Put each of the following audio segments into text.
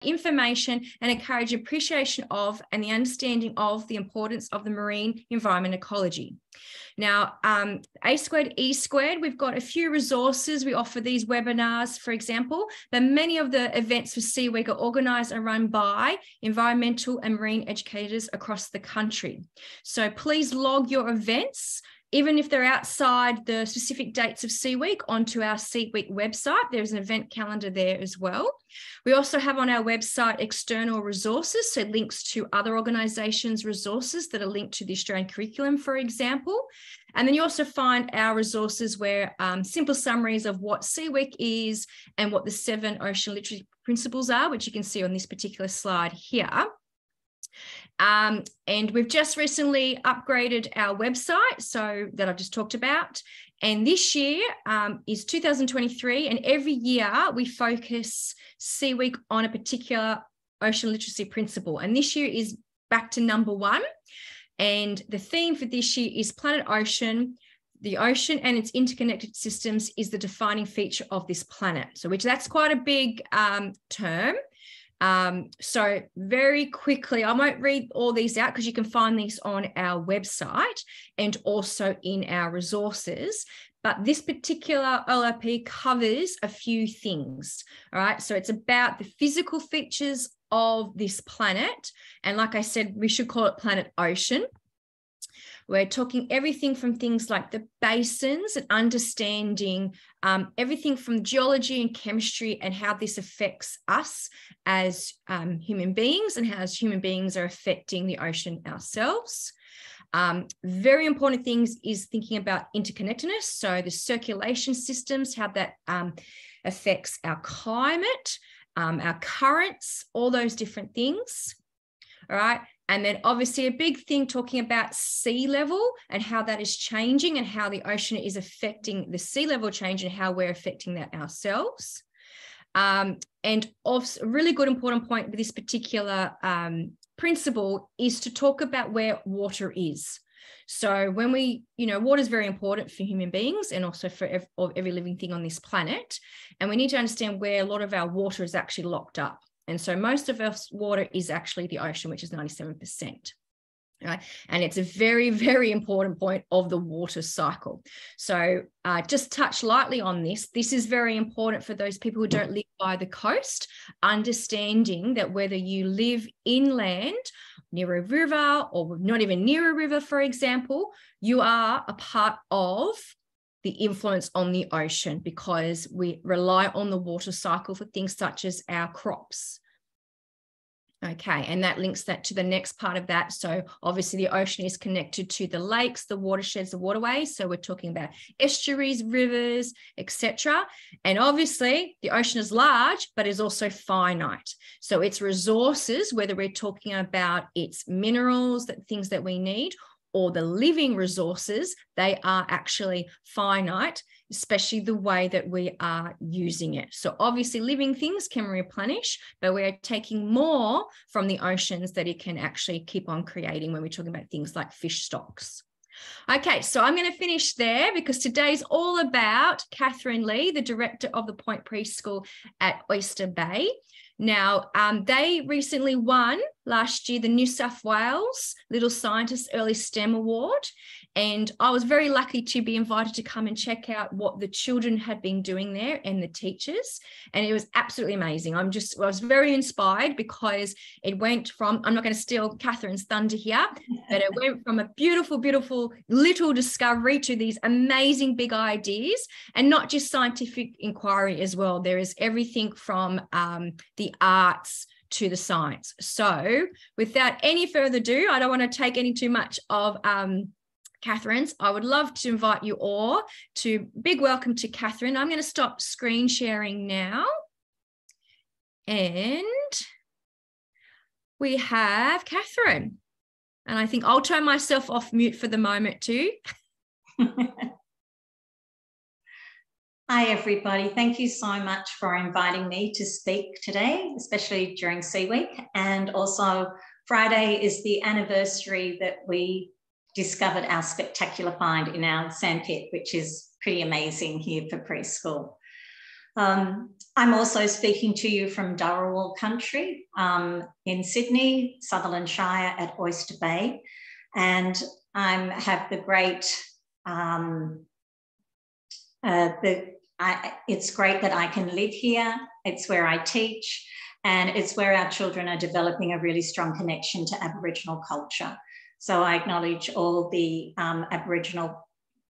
information and encourage appreciation of and the understanding of the importance of the marine environment ecology. Now, A squared, E squared, we've got a few resources. We offer these webinars, for example, but many of the events for SeaWeek are organised and run by environmental and marine educators across the country. So please log your events, even if they're outside the specific dates of SeaWeek, onto our SeaWeek website. There's an event calendar there as well. We also have on our website external resources, so links to other organisations' resources that are linked to the Australian curriculum, for example. And then you also find our resources where simple summaries of what SeaWeek is and what the 7 ocean literacy principles are, which you can see on this particular slide here. And we've just recently upgraded our website, so that I've just talked about. And this year is 2023, and every year we focus SeaWeek on a particular ocean literacy principle. And this year is back to number 1. And the theme for this year is Planet Ocean. The ocean and its interconnected systems is the defining feature of this planet. So that's quite a big term. So very quickly, I won't read all these out because you can find these on our website and also in our resources. But this particular OLP covers a few things. All right. So it's about the physical features of this planet. And like I said, we should call it Planet Ocean. We're talking everything from things like the basins and understanding everything from geology and chemistry and how this affects us as human beings and how as human beings are affecting the ocean ourselves. Very important things is thinking about interconnectedness. So the circulation systems, how that affects our climate, our currents, all those different things. All right. And then obviously a big thing talking about sea level and how that is changing and how the ocean is affecting the sea level change and how we're affecting that ourselves. And also a really good important point with this particular principle is to talk about where water is. So when we, water is very important for human beings and also for every living thing on this planet. And we need to understand where a lot of our water is actually locked up. And so most of our water is actually the ocean, which is 97%. Right? And it's a very, very important point of the water cycle. So just touch lightly on this. This is very important for those people who don't live by the coast, understanding that whether you live inland, near a river, or not even near a river, for example, you are a part of the influence on the ocean because we rely on the water cycle for things such as our crops. Okay, and that links that to the next part of that. So obviously the ocean is connected to the lakes, the watersheds, the waterways. So we're talking about estuaries, rivers, etc. And obviously the ocean is large, but is also finite. So its resources, whether we're talking about its minerals, things that we need, or the living resources, they are actually finite, especially the way that we are using it. So obviously living things can replenish, but we're taking more from the oceans that it can actually keep on creating when we're talking about things like fish stocks. Okay, so I'm going to finish there because today's all about Catherine Lee, the director of the Point Preschool at Oyster Bay. Now, they recently won last year the New South Wales Little Scientist Early STEM Award. And I was very lucky to be invited to come and check out what the children had been doing there and the teachers. And it was absolutely amazing. I was very inspired because it went from, I'm not going to steal Catherine's thunder here, but it went from a beautiful, beautiful little discovery to these amazing big ideas, and not just scientific inquiry as well. There is everything from the arts to the science. So without any further ado, I don't want to take any too much of Catherine's. I would love to invite you all to big welcome to Catherine. I'm going to stop screen sharing now. And we have Catherine. And I think I'll turn myself off mute for the moment too. Hi, everybody. Thank you so much for inviting me to speak today, especially during SeaWeek. And also Friday is the anniversary that we discovered our spectacular find in our sandpit, which is pretty amazing here for preschool. I'm also speaking to you from Dharawal country in Sydney, Sutherland Shire at Oyster Bay. And I have the great, it's great that I can live here. It's where I teach, and it's where our children are developing a really strong connection to Aboriginal culture. So I acknowledge all the Aboriginal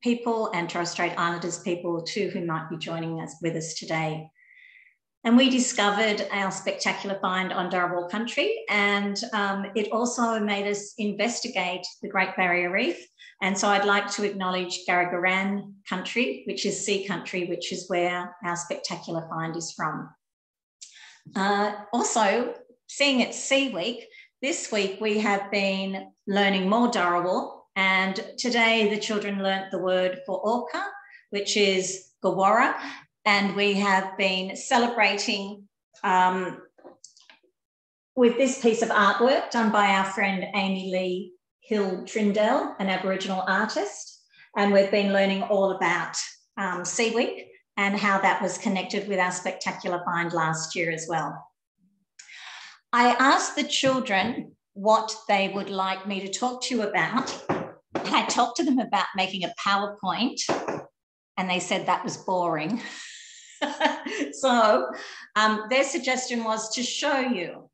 people and Torres Strait Islanders people too who might be joining us with us today. And we discovered our spectacular find on Dharawal country, and it also made us investigate the Great Barrier Reef. And so I'd like to acknowledge Garragaran country, which is sea country, which is where our spectacular find is from. Also, seeing it's SeaWeek, this week we have been learning more Dharawal, and today the children learnt the word for orca, which is Gawara, and we have been celebrating with this piece of artwork done by our friend Amy Lee Hill Trindell, an Aboriginal artist, and we've been learning all about SeaWeek and how that was connected with our spectacular find last year as well. I asked the children what they would like me to talk to you about. I talked to them about making a PowerPoint, and they said that was boring. So their suggestion was to show you.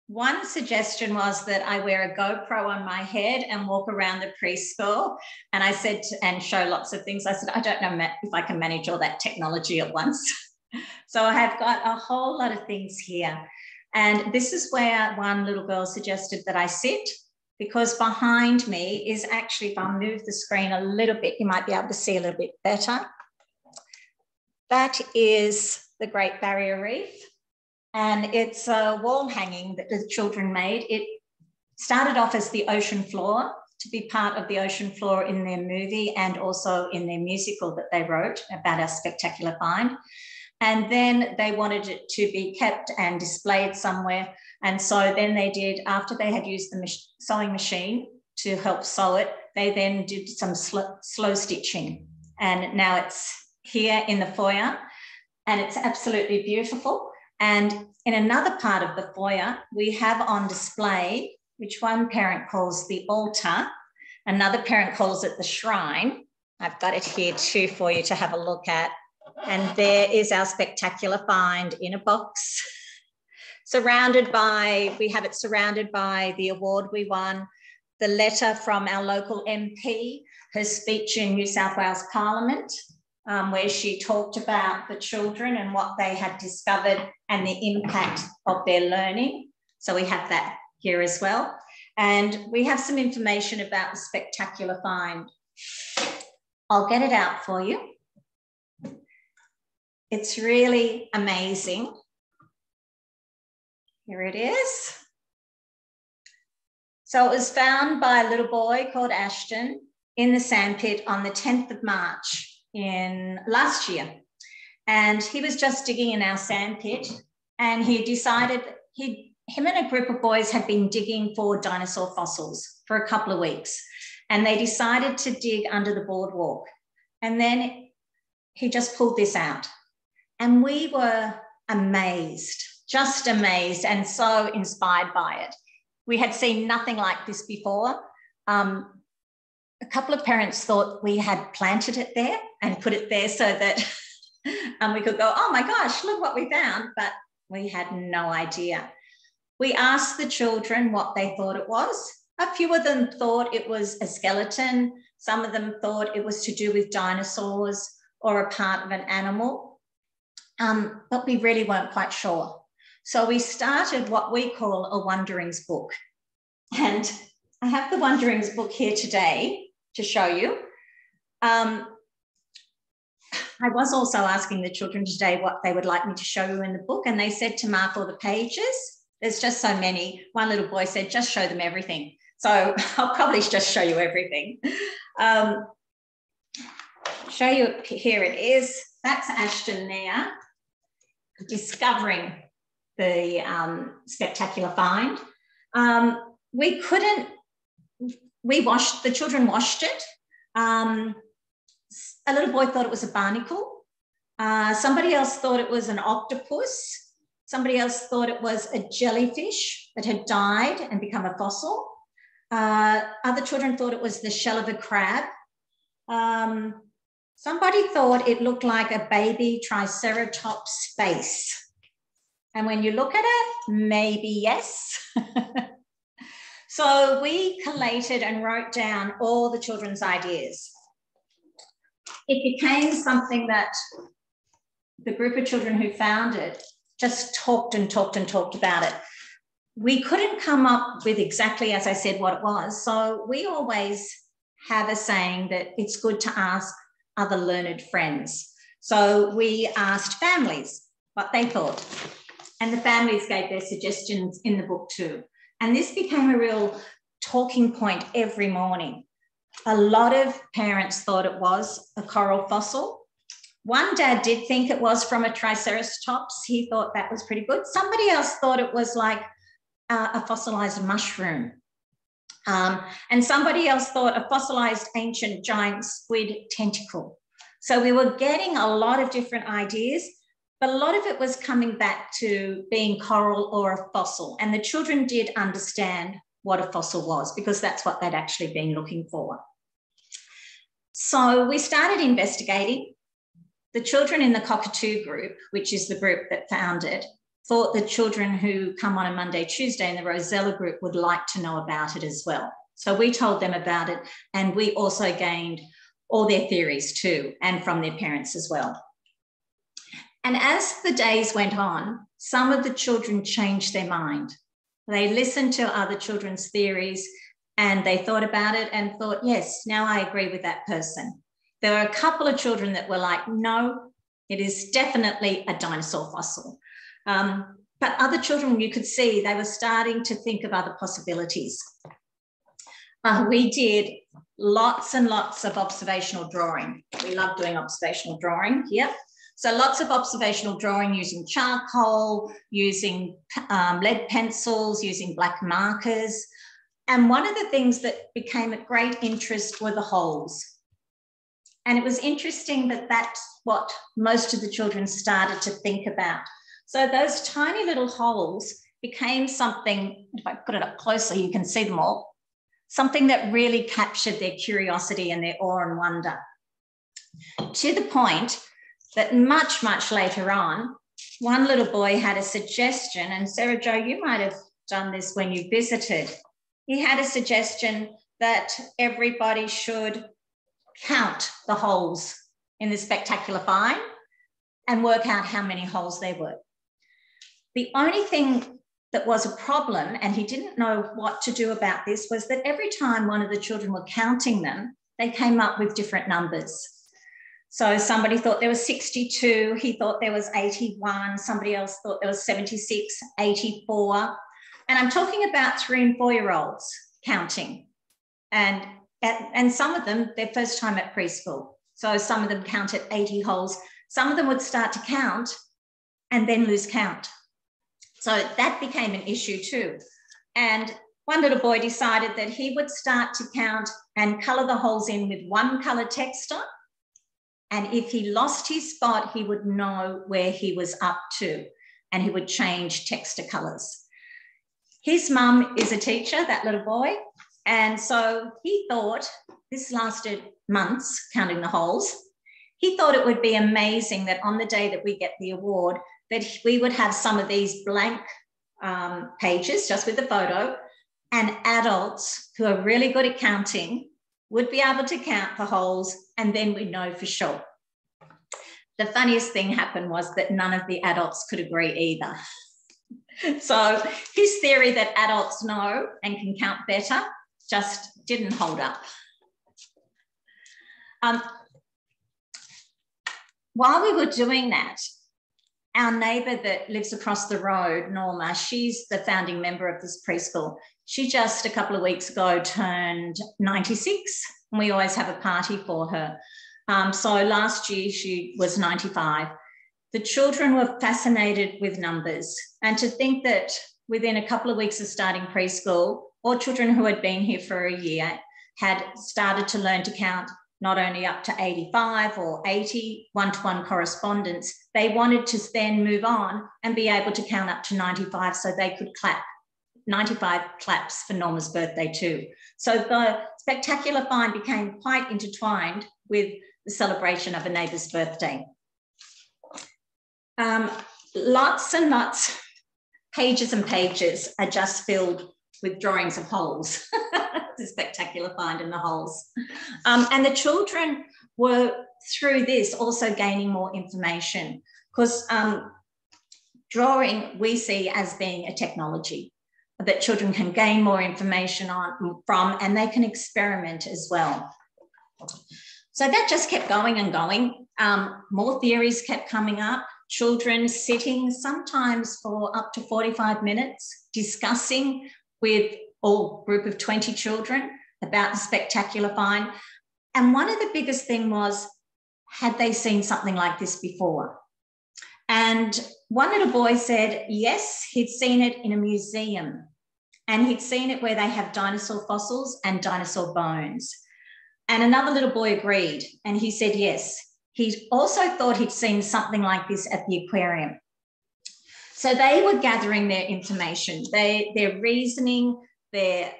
One suggestion was that I wear a GoPro on my head and walk around the preschool. And I said, and show lots of things. I said, I don't know if I can manage all that technology at once. So I have got a whole lot of things here. And this is where one little girl suggested that I sit, because behind me is actually, if I move the screen a little bit, you might be able to see a little bit better. That is the Great Barrier Reef. And it's a wall hanging that the children made. It started off as the ocean floor, to be part of the ocean floor in their movie and also in their musical that they wrote about our spectacular find. And then they wanted it to be kept and displayed somewhere. And so then they did, after they had used the sewing machine to help sew it, they then did some slow stitching. And now it's here in the foyer, and it's absolutely beautiful. And in another part of the foyer, we have on display, which one parent calls the altar, another parent calls it the shrine. I've got it here too for you to have a look at. And there is our spectacular find in a box, surrounded by, we have it surrounded by the award we won, the letter from our local MP, her speech in New South Wales Parliament, where she talked about the children and what they had discovered and the impact of their learning. So we have that here as well. And we have some information about the spectacular find. I'll get it out for you. It's really amazing. Here it is. So it was found by a little boy called Ashton in the sandpit on the 10th of March in last year. And he was just digging in our sandpit, and he decided him and a group of boys had been digging for dinosaur fossils for a couple of weeks, and they decided to dig under the boardwalk. And then he just pulled this out. And we were amazed, just amazed, and so inspired by it. We had seen nothing like this before. A couple of parents thought we had planted it there and put it there so that we could go, oh my gosh, look what we found. But we had no idea. We asked the children what they thought it was. A few of them thought it was a skeleton. Some of them thought it was to do with dinosaurs or a part of an animal. But we really weren't quite sure. So we started what we call a Wonderings book. And I have the Wonderings book here today to show you. I was also asking the children today what they would like me to show you in the book, and they said to mark all the pages. There's just so many. One little boy said, just show them everything. So I'll probably just show you everything. Show you, here it is. That's Ashton there, discovering the spectacular find. The children washed it. A little boy thought it was a barnacle. Somebody else thought it was an octopus. Somebody else thought it was a jellyfish that had died and become a fossil. Other children thought it was the shell of a crab. Somebody thought it looked like a baby triceratops face. And when you look at it, maybe yes. So we collated and wrote down all the children's ideas. It became something that the group of children who found it just talked and talked and talked about it. We couldn't come up with exactly, as I said, what it was. So we always have a saying that it's good to ask other learned friends. So we asked families what they thought. And the families gave their suggestions in the book too. And this became a real talking point every morning. A lot of parents thought it was a coral fossil. One dad did think it was from a triceratops. He thought that was pretty good. Somebody else thought it was like a fossilized mushroom. And somebody else thought a fossilized ancient giant squid tentacle. So we were getting a lot of different ideas, but a lot of it was coming back to being coral or a fossil. And the children did understand what a fossil was because that's what they'd actually been looking for. So we started investigating. The children in the Cockatoo group, which is the group that found it, thought the children who come on a Monday, Tuesday in the Rosella group would like to know about it as well. So we told them about it, and we also gained all their theories too, and from their parents as well. And as the days went on, some of the children changed their mind. They listened to other children's theories and they thought about it and thought, yes, now I agree with that person. There were a couple of children that were like, no, it is definitely a dinosaur fossil. But other children, you could see they were starting to think of other possibilities. We did lots and lots of observational drawing. We love doing observational drawing here. So lots of observational drawing using charcoal, using lead pencils, using black markers. And one of the things that became a great interest were the holes. And it was interesting that that's what most of the children started to think about. So those tiny little holes became something, if I put it up closer, you can see them all, something that really captured their curiosity and their awe and wonder. To the point that much, much later on, one little boy had a suggestion, and Sarah Jo, you might have done this when you visited. He had a suggestion that everybody should count the holes in the spectacular find and work out how many holes there were. The only thing that was a problem, and he didn't know what to do about this, was that every time one of the children were counting them, they came up with different numbers. So somebody thought there was 62, he thought there was 81, somebody else thought there was 76, 84. And I'm talking about 3- and 4-year-olds counting. And some of them, their first time at preschool. So some of them counted 80 holes. Some of them would start to count and then lose count. So that became an issue too. And one little boy decided that he would start to count and colour the holes in with one colour texture. And if he lost his spot, he would know where he was up to and he would change texture colours. His mum is a teacher, that little boy. And so he thought, this lasted months, counting the holes. He thought it would be amazing that on the day that we get the award, that we would have some of these blank pages just with the photo, and adults who are really good at counting would be able to count the holes, and then we'd know for sure. The funniest thing happened was that none of the adults could agree either. So his theory that adults know and can count better just didn't hold up. While we were doing that, our neighbour that lives across the road, Norma, she's the founding member of this preschool. She just a couple of weeks ago turned 96, and we always have a party for her. So last year she was 95. The children were fascinated with numbers, and to think that within a couple of weeks of starting preschool, all children who had been here for a year had started to learn to count not only up to 85 or 80 one-to-one correspondence, they wanted to then move on and be able to count up to 95 so they could clap 95 claps for Norma's birthday too. So the spectacular find became quite intertwined with the celebration of a neighbour's birthday. Lots and lots, pages and pages are just filled with drawings of holes. The spectacular find in the holes. And the children were, through this, also gaining more information, because drawing we see as being a technology that children can gain more information from, and they can experiment as well. So that just kept going and going. More theories kept coming up. Children sitting sometimes for up to 45 minutes discussing with a group of 20 children about the spectacular find. And one of the biggest thing was, had they seen something like this before? And one little boy said, yes, he'd seen it in a museum, and he'd seen it where they have dinosaur fossils and dinosaur bones. And another little boy agreed, and he said, yes, he also thought he'd seen something like this at the aquarium. So they were gathering their information. Their reasoning there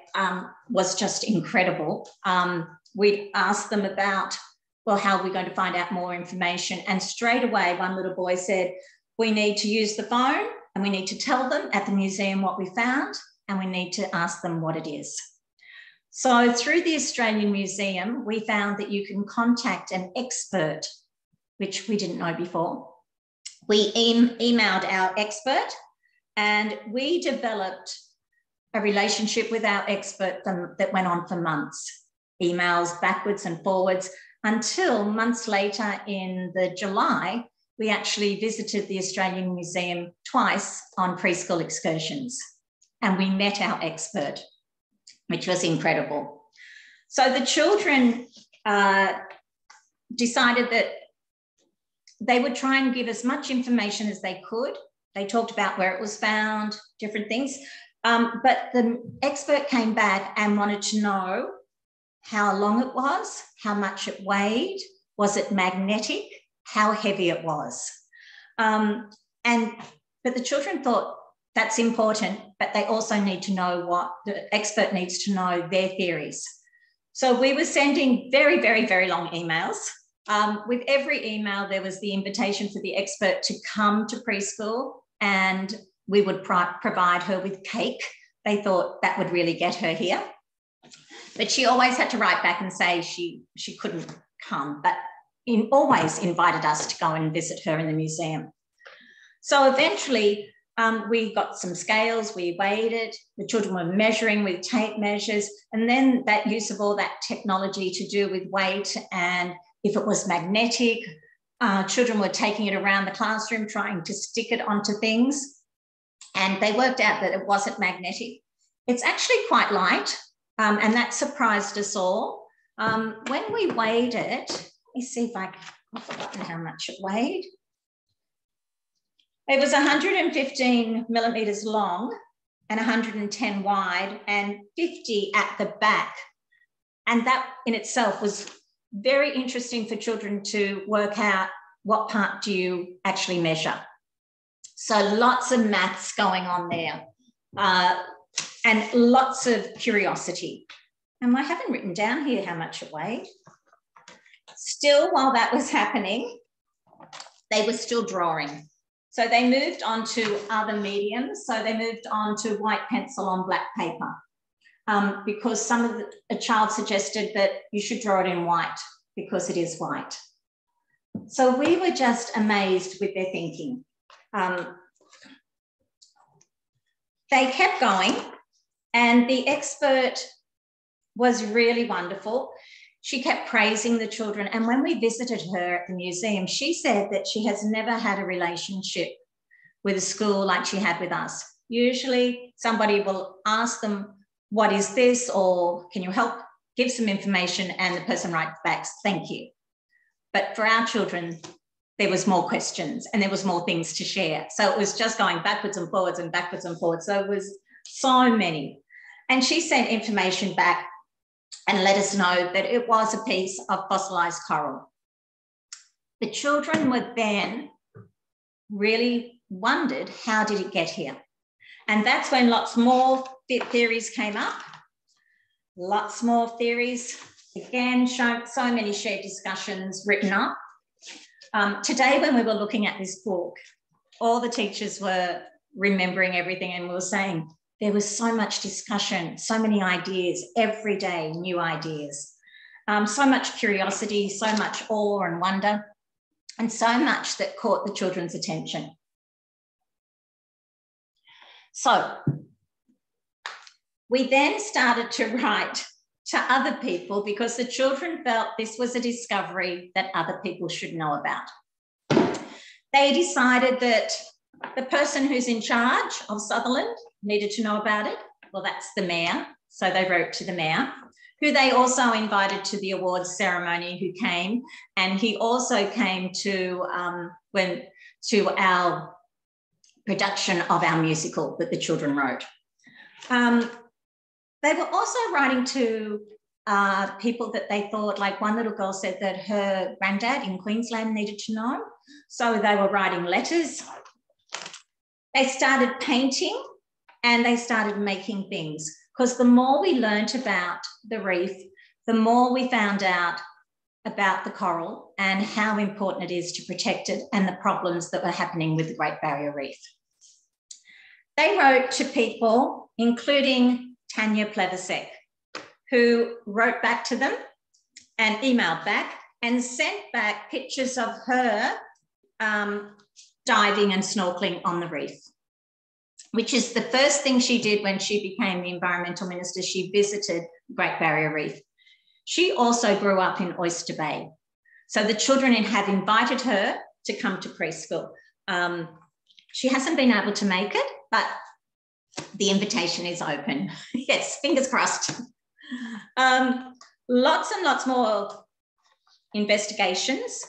was just incredible. We'd asked them about, well, how are we going to find out more information? And straight away, one little boy said, we need to use the phone and we need to tell them at the museum what we found, and we need to ask them what it is. So through the Australian Museum, we found that you can contact an expert, which we didn't know before. We emailed our expert, and we developed a relationship with our expert that went on for months, emails backwards and forwards, until months later in the July, we actually visited the Australian Museum twice on preschool excursions, and we met our expert, which was incredible. So the children decided that they would try and give as much information as they could. They talked about where it was found, different things. But the expert came back and wanted to know how long it was, how much it weighed, was it magnetic, how heavy it was. But the children thought that's important, but they also need to know what the expert needs to know, their theories. So we were sending very, very, very long emails. With every email, there was the invitation for the expert to come to preschool, and we would provide her with cake. They thought that would really get her here. But she always had to write back and say she couldn't come, but always invited us to go and visit her in the museum. So eventually we got some scales, we weighed it, the children were measuring with tape measures, and then that use of all that technology to do with weight, and if it was magnetic, children were taking it around the classroom, trying to stick it onto things, and they worked out that it wasn't magnetic. It's actually quite light, and that surprised us all. When we weighed it, let me see if I've forgotten how much it weighed. It was 115 millimetres long and 110 wide and 50 at the back. And that in itself was very interesting for children to work out what part do you actually measure. So lots of maths going on there and lots of curiosity. And I haven't written down here how much it weighed. Still, while that was happening, they were still drawing. So they moved on to other mediums. So they moved on to white pencil on black paper because a child suggested that you should draw it in white because it is white. So we were just amazed with their thinking. They kept going, and the expert was really wonderful. She kept praising the children. And when we visited her at the museum, she said that she has never had a relationship with a school like she had with us. Usually somebody will ask them, what is this? Or can you help give some information? And the person writes back, thank you. But for our children, there was more questions and there was more things to share. So it was just going backwards and forwards and backwards and forwards. So it was so many. And she sent information back and let us know that it was a piece of fossilized coral. The children were then really wondered, how did it get here? And that's when lots more theories came up. Lots more theories. Again, so many shared discussions written up. Today, when we were looking at this book, all the teachers were remembering everything, and we were saying there was so much discussion, so many ideas, every day, new ideas, so much curiosity, so much awe and wonder, and so much that caught the children's attention. So we then started to write to other people because the children felt this was a discovery that other people should know about. They decided that the person who's in charge of Sutherland needed to know about it. Well, that's the mayor. So they wrote to the mayor, who they also invited to the awards ceremony, who came. And he also came to our production of our musical that the children wrote. They were also writing to people that they thought, like one little girl said that her granddad in Queensland needed to know. So they were writing letters. They started painting and they started making things, because the more we learnt about the reef, the more we found out about the coral and how important it is to protect it and the problems that were happening with the Great Barrier Reef. They wrote to people, including Tanya Pleversek, who wrote back to them and emailed back and sent back pictures of her diving and snorkeling on the reef, which is the first thing she did when she became the environmental minister. She visited the Great Barrier Reef. She also grew up in Oyster Bay. So the children have invited her to come to preschool. She hasn't been able to make it, but the invitation is open. Yes, fingers crossed. Lots and lots more investigations.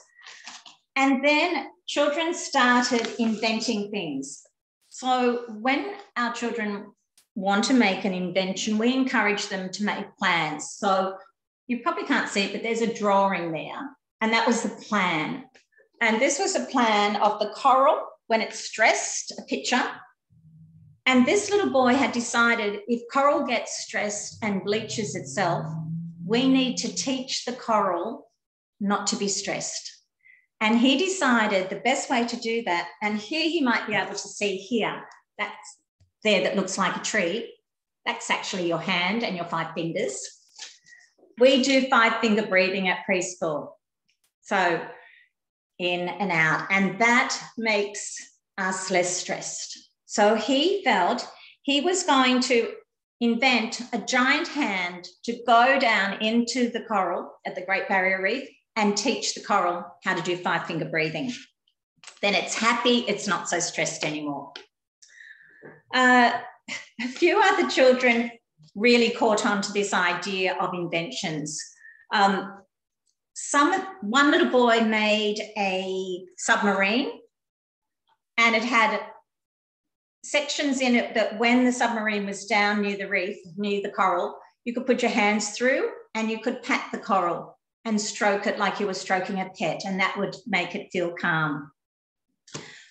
And then children started inventing things. So when our children want to make an invention, we encourage them to make plans. So you probably can't see it, but there's a drawing there. And that was the plan. And this was a plan of the coral when it's stressed, a picture. And this little boy had decided if coral gets stressed and bleaches itself, we need to teach the coral not to be stressed. And he decided the best way to do that, and here you might be able to see here, that's there that looks like a tree. That's actually your hand and your 5 fingers. We do 5-finger breathing at preschool. So in and out, and that makes us less stressed. So he felt he was going to invent a giant hand to go down into the coral at the Great Barrier Reef and teach the coral how to do 5-finger breathing. Then it's happy, it's not so stressed anymore. A few other children really caught on to this idea of inventions. One little boy made a submarine, and it had sections in it that when the submarine was down near the reef, near the coral, you could put your hands through and you could pat the coral and stroke it like you were stroking a pet, and that would make it feel calm.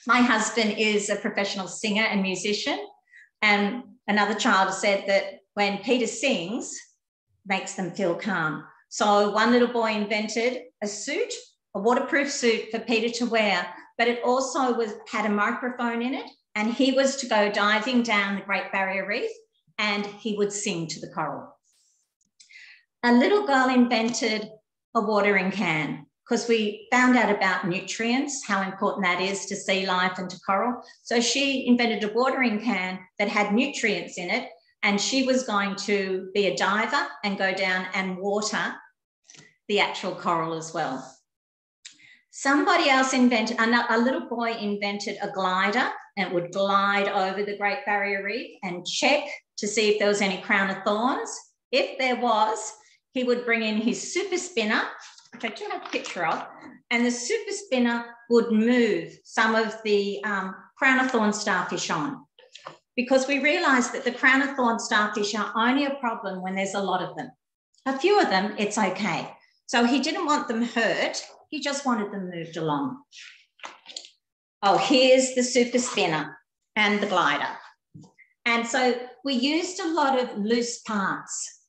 My husband is a professional singer and musician, and another child said that when Peter sings, makes them feel calm. So one little boy invented a suit, a waterproof suit for Peter to wear, but it also had a microphone in it, and he was to go diving down the Great Barrier Reef and he would sing to the coral. A little girl invented a watering can because we found out about nutrients, how important that is to sea life and to coral. So she invented a watering can that had nutrients in it, and she was going to be a diver and go down and water the actual coral as well. Somebody else invented, a little boy invented a glider, and it would glide over the Great Barrier Reef and check to see if there was any crown of thorns. If there was, he would bring in his super spinner, which I do have a picture of, and the super spinner would move some of the crown of thorn starfish on, because we realised that the crown of thorn starfish are only a problem when there's a lot of them. A few of them, it's okay. So he didn't want them hurt. He just wanted them moved along. Oh, here's the super spinner and the glider. And so we used a lot of loose parts.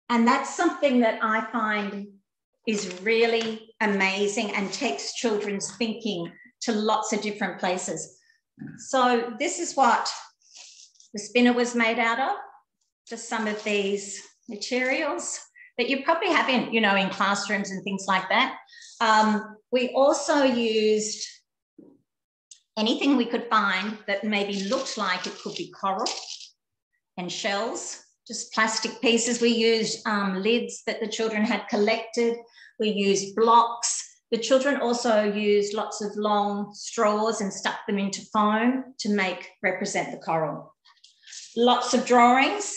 And that's something that I find is really amazing and takes children's thinking to lots of different places. So this is what the spinner was made out of, just some of these materials that you probably have in, in classrooms and things like that. We also used anything we could find that maybe looked like it could be coral and shells, just plastic pieces. We used lids that the children had collected. We used blocks. The children also used lots of long straws and stuck them into foam to represent the coral. Lots of drawings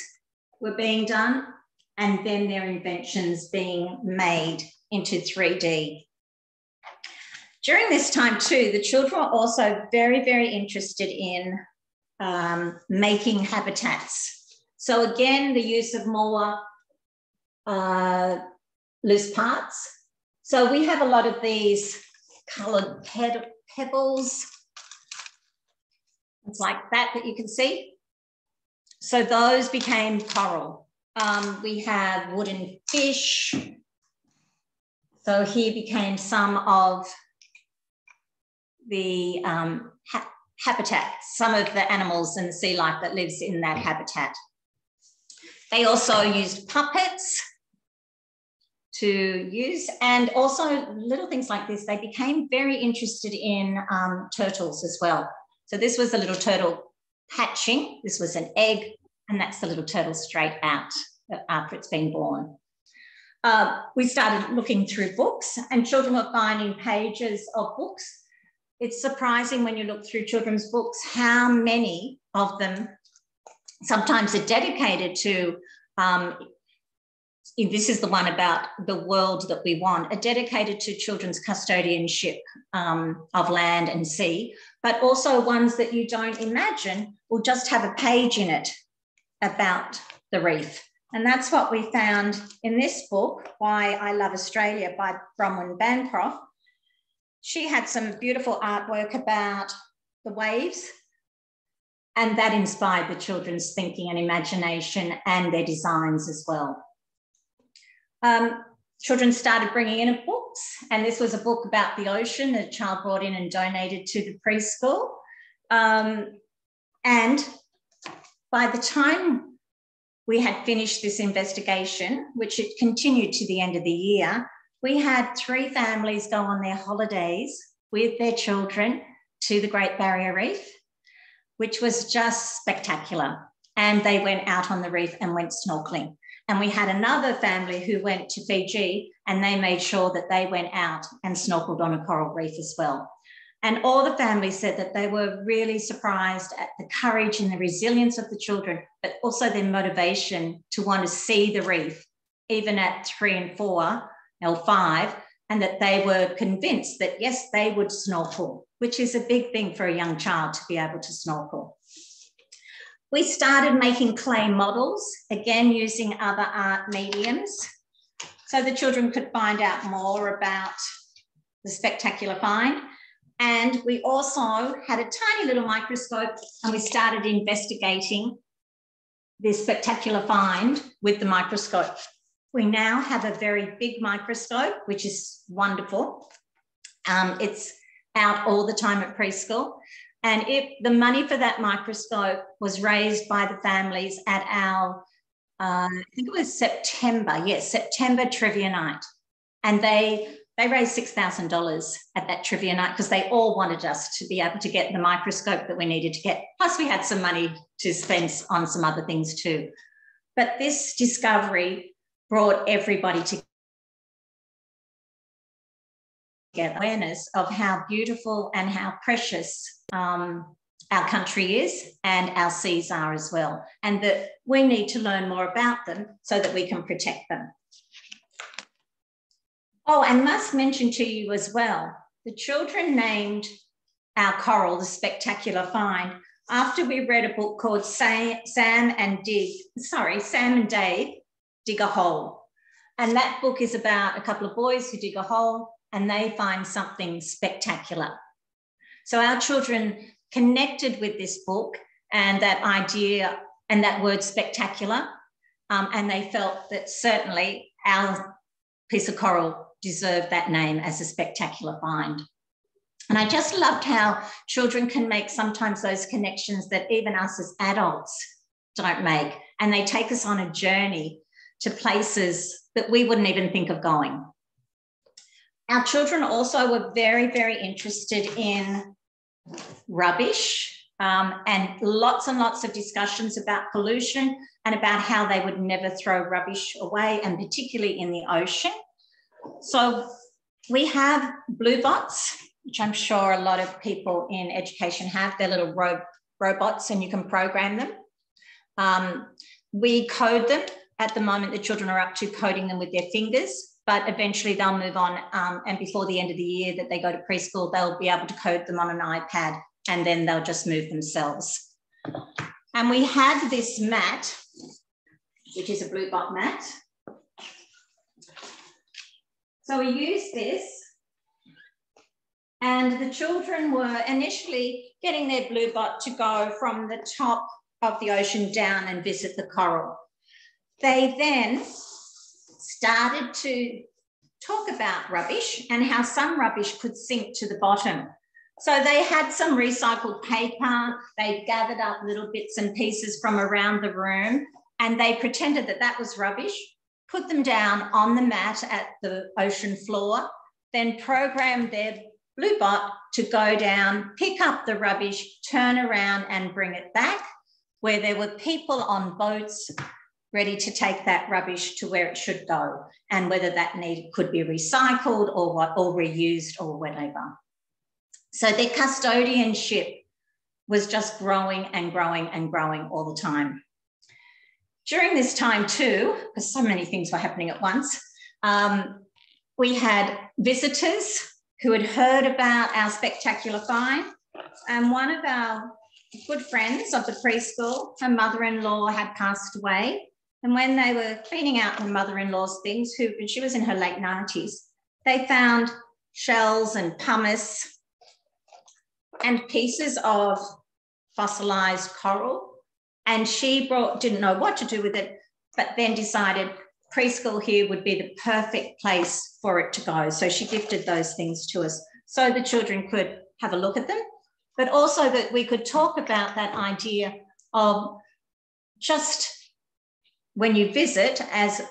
were being done, and then their inventions being made into 3D. During this time too, the children were also very, very interested in making habitats. So again, the use of more loose parts. So we have a lot of these coloured pebbles. It's like that you can see. So those became coral. We have wooden fish. So here became some of the habitat, some of the animals and the sea life that lives in that habitat. They also used puppets to use, and also little things like this. They became very interested in turtles as well. So this was a little turtle hatching. This was an egg, and that's the little turtle straight out after it's been born. We started looking through books, and children were finding pages of books. It's surprising when you look through children's books how many of them sometimes are dedicated to, this is the one about the world that we want, are dedicated to children's custodianship of land and sea, but also ones that you don't imagine will just have a page in it about the reef. And that's what we found in this book, Why I Love Australia by Bronwyn Bancroft. She had some beautiful artwork about the waves, and that inspired the children's thinking and imagination and their designs as well. Children started bringing in books, and this was a book about the ocean that a child brought in and donated to the preschool. And by the time we had finished this investigation, which it continued to the end of the year, we had 3 families go on their holidays with their children to the Great Barrier Reef, which was just spectacular. And they went out on the reef and went snorkeling. And we had another family who went to Fiji, and they made sure that they went out and snorkeled on a coral reef as well. And all the families said that they were really surprised at the courage and the resilience of the children, but also their motivation to want to see the reef, even at 3 and 4 or 5, and that they were convinced that, yes, they would snorkel, which is a big thing for a young child to be able to snorkel. We started making clay models, again, using other art mediums, so the children could find out more about the spectacular find. And we also had a tiny little microscope, and we started investigating this spectacular find with the microscope. We now have a very big microscope, which is wonderful. It's out all the time at preschool. And the money for that microscope was raised by the families at our, I think it was September trivia night. And they raised $6,000 at that trivia night because they all wanted us to be able to get the microscope that we needed to get. Plus we had some money to spend on some other things too. But this discovery brought everybody together, awareness of how beautiful and how precious our country is and our seas are as well, and that we need to learn more about them so that we can protect them. Oh, and must mention to you as well, the children named our coral the Spectacular Find after we read a book called Sam and Dave Dig a Hole. And that book is about a couple of boys who dig a hole and they find something spectacular. So our children connected with this book and that idea and that word spectacular, and they felt that certainly our piece of coral deserved that name as a spectacular find. And I just loved how children can make sometimes those connections that even us as adults don't make. And they take us on a journey to places that we wouldn't even think of going. Our children also were very, very interested in rubbish and lots of discussions about pollution and about how they would never throw rubbish away, and particularly in the ocean. So we have blue bots, which I'm sure a lot of people in education have. They're little robots and you can program them. We code them. At the moment, the children are up to coding them with their fingers, but eventually they'll move on. And before the end of the year that they go to preschool, they'll be able to code them on an iPad and then they'll just move themselves. And we had this mat, which is a blue bot mat. So we used this, and the children were initially getting their blue bot to go from the top of the ocean down and visit the coral. They then started to talk about rubbish and how some rubbish could sink to the bottom. So they had some recycled paper, they gathered up little bits and pieces from around the room, and they pretended that that was rubbish, put them down on the mat at the ocean floor, then programmed their blue bot to go down, pick up the rubbish, turn around and bring it back, where there were people on boats ready to take that rubbish to where it should go, and whether that could be recycled or reused or whatever. So their custodianship was just growing and growing and growing all the time. During this time too, because so many things were happening at once, we had visitors who had heard about our spectacular find, and one of our good friends of the preschool, her mother-in-law had passed away. And when they were cleaning out her mother-in-law's things, she was in her late 90s, they found shells and pumice and pieces of fossilized coral. And she didn't know what to do with it, but then decided preschool here would be the perfect place for it to go. So she gifted those things to us so the children could have a look at them, but also that we could talk about that idea of just when you visit as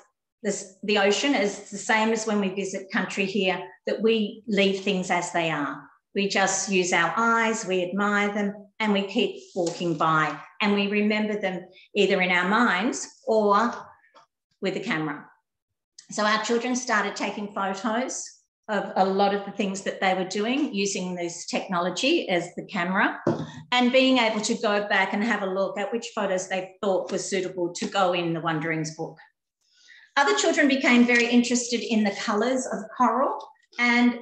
the ocean is the same as when we visit country here, that we leave things as they are. We just use our eyes, we admire them, and we keep walking by, and we remember them either in our minds or with a camera. So our children started taking photos of a lot of the things that they were doing using this technology as the camera, and being able to go back and have a look at which photos they thought were suitable to go in the Wanderings book. Other children became very interested in the colours of coral and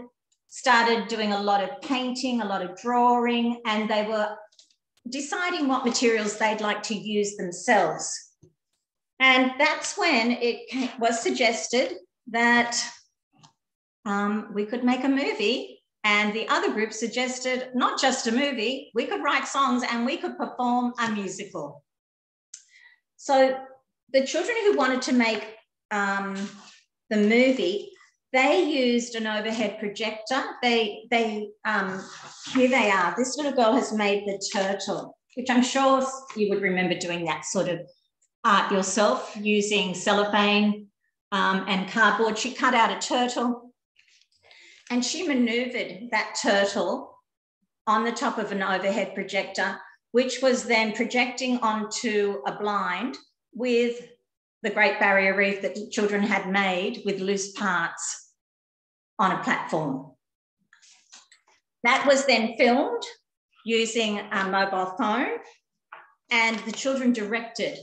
started doing a lot of painting, a lot of drawing, and they were deciding what materials they'd like to use themselves. And that's when it was suggested that we could make a movie, and the other group suggested not just a movie, we could write songs and we could perform a musical. So the children who wanted to make the movie, they used an overhead projector. Here they are. This little girl has made the turtle, which I'm sure you would remember doing that sort of art yourself using cellophane and cardboard. She cut out a turtle and she maneuvered that turtle on the top of an overhead projector, which was then projecting onto a blind with the Great Barrier Reef that the children had made with loose parts on a platform. That was then filmed using a mobile phone, and the children directed.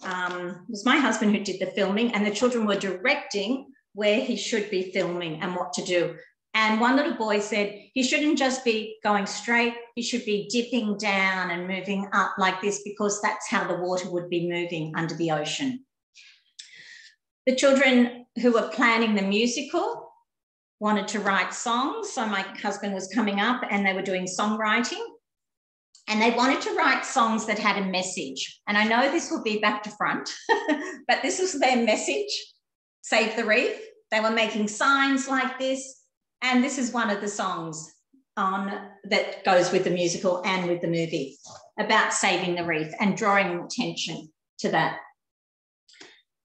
It was my husband who did the filming, and the children were directing where he should be filming and what to do. And one little boy said he shouldn't just be going straight, he should be dipping down and moving up like this, because that's how the water would be moving under the ocean. The children who were planning the musical wanted to write songs. So my husband was coming up and they were doing songwriting. And they wanted to write songs that had a message. And I know this will be back to front, but this was their message, Save the Reef. They were making signs like this. And this is one of the songs that goes with the musical and with the movie about saving the reef and drawing attention to that.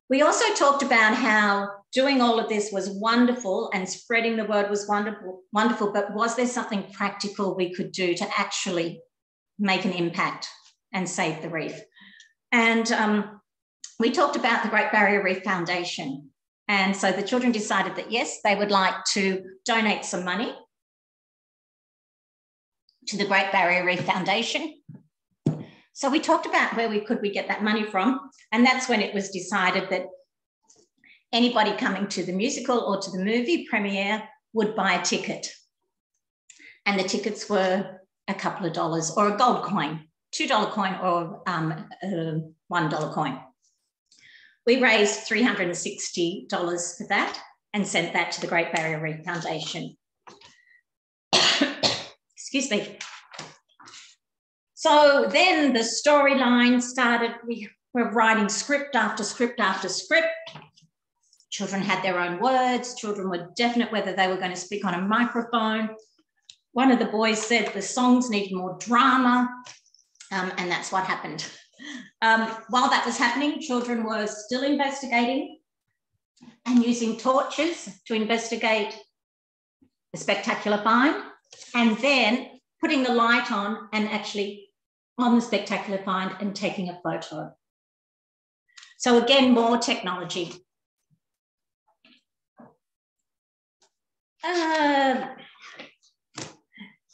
We also talked about how doing all of this was wonderful and spreading the word was wonderful, but was there something practical we could do to actually make an impact and save the reef? And we talked about the Great Barrier Reef Foundation. And so the children decided that, yes, they would like to donate some money to the Great Barrier Reef Foundation. So we talked about where we get that money from. And that's when it was decided that anybody coming to the musical or to the movie premiere would buy a ticket. And the tickets were a couple of dollars or a gold coin, $2 coin or a $1 coin. We raised $360 for that and sent that to the Great Barrier Reef Foundation. Excuse me. So then the storyline started. We were writing script after script after script. Children had their own words. Children were definite whether they were going to speak on a microphone. One of the boys said the songs needed more drama, and that's what happened. While that was happening, children were still investigating and using torches to investigate the spectacular find, and then putting the light on and actually on the spectacular find and taking a photo. So again, more technology.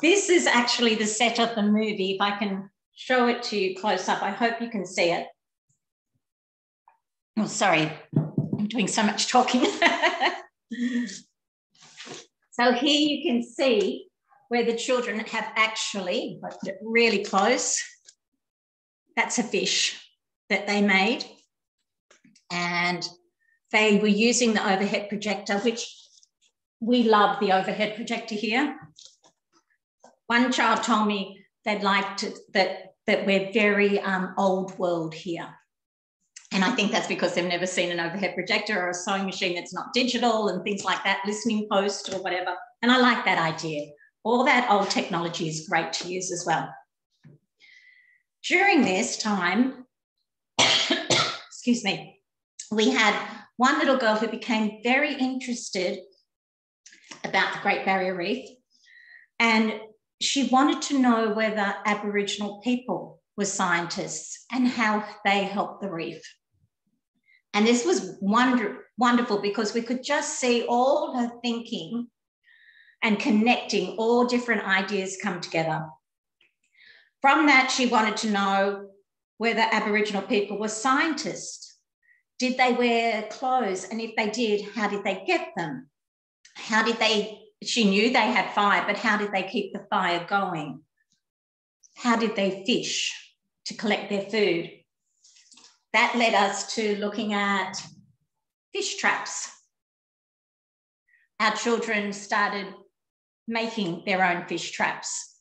This is actually the set of the movie. If I can show it to you close up, I hope you can see it. Oh, sorry, I'm doing so much talking. So here you can see where the children have actually, if I put it really close, that's a fish that they made. And they were using the overhead projector, which we love the overhead projector here. One child told me they'd like to, that we're very old world here. And I think that's because they've never seen an overhead projector or a sewing machine that's not digital and things like that, listening post or whatever. And I like that idea. All that old technology is great to use as well. During this time, excuse me, we had one little girl who became very interested about the Great Barrier Reef, and she wanted to know whether Aboriginal people were scientists and how they helped the reef. And this was wonderful because we could just see all her thinking and connecting all different ideas come together. From that, she wanted to know whether Aboriginal people were scientists. Did they wear clothes? And if they did, how did they get them? How did they, she knew they had fire, but how did they keep the fire going? How did they fish to collect their food? That led us to looking at fish traps. Our children started making their own fish traps.